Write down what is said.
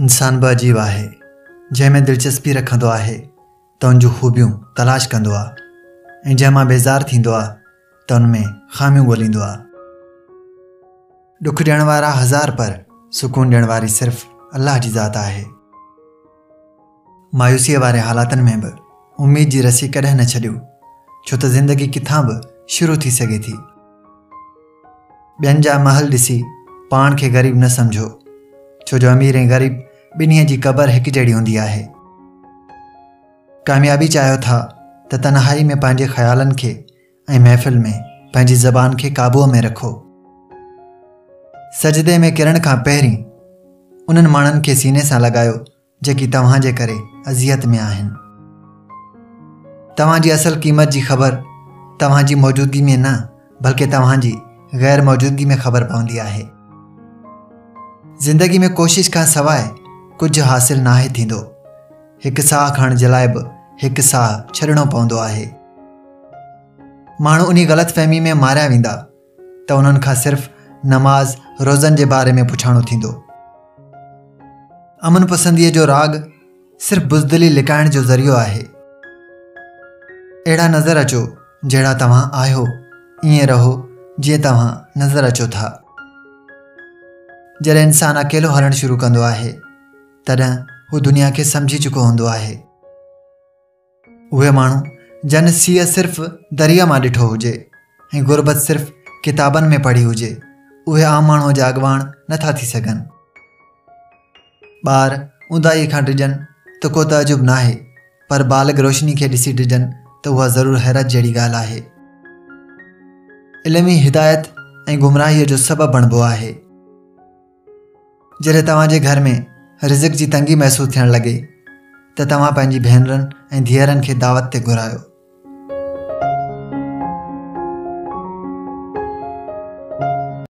इंसान बि अजीब आहे, जंहिंमें दिलचस्पी रखंदो आहे त उन जूं खूबियूं तलाश कंदो आहे ऐं जंहिं मां बेज़ार थींदो आहे त उन में ख़ामियूं ॻोल्हींदो आहे। ॾुख ॾियण वारा हज़ार पर सुकून ॾियण वारी सिर्फ़ अल्लाह जी ज़ात आहे। मायूसीअ वारे हालातनि में बि उम्मीद जी रसी कॾहिं न छॾियो, छो त ज़िंदगी किथां बि शुरू थी सघे थी। ॿियनि जा महल ॾिसी पाण खे ग़रीब न सम्झो, छो जो अमीर ऐं ग़रीब ॿिन्हीअ जी क़बर हिकु जहिड़ी हूंदी आहे। कामयाबी चाहियो था त तन्हाई में पंहिंजे ख़्यालनि खे ऐं महफ़िल में पंहिंजी ज़बान खे काबूअ में रखो। सजदे में किरण खां पहिरीं उन्हनि माण्हुनि खे सीने सां लॻायो जेकी तव्हां जे करे अज़ियत में आहिनि। तव्हां जी असल क़ीमत जी ख़बर तव्हां जी मौजूदगी में न, बल्कि तव्हां जी ग़ैर मौजूदगी में ख़बर पवंदी आहे। ज़िंदगी में कोशिश खां सवाइ कुझु हासिल नाहे थींदो। हिकु साह खणण जे लाइ बि हिकु साह छॾिणो पवंदो आहे। माण्हू उन ग़लतफ़हमी में मारिया वेंदा त उन्हनि खां सिर्फ़ नमाज़ रोज़नि जे बारे में पुछाणो थींदो। अमन पसंदीअ जो राग सिर्फ़ बुज़दिली लिकाइण जो ज़रियो आहे। अहिड़ा नज़र अचो जहिड़ा तव्हां आहियो, ईअं रहो जीअं तव्हां नज़र अचो था। जॾहिं इंसानु अकेलो हलणु शुरू कंदो आहे तॾहिं हू दुनिया खे सम्झी चुको हूंदो आहे। उहे माण्हू जन सीउ सिर्फ़ दरिया मां ॾिठो हुजे ऐं गुरबत सिर्फ़ किताबनि में पढ़ी हुजे, उहे आम माण्हूअ जा अॻवान नथा थी सघनि। ॿार ऊंदाईअ खां डिॼनि त को तजुब नाहे, पर बालिग़ रोशनी खे ॾिसी डिॼनि त उहा ज़रूरु हैरत जहिड़ी ॻाल्हि आहे। इल्मी हिदायत ऐं गुमराहीअ जो सबबु बणिबो आहे। जॾहिं तव्हां जे घर में रिज़्क़ जी तंगी महसूस थियण लॻे त तव्हां पंहिंजी भेनरुनि ऐं धीअरनि खे दावत ते घुरायो।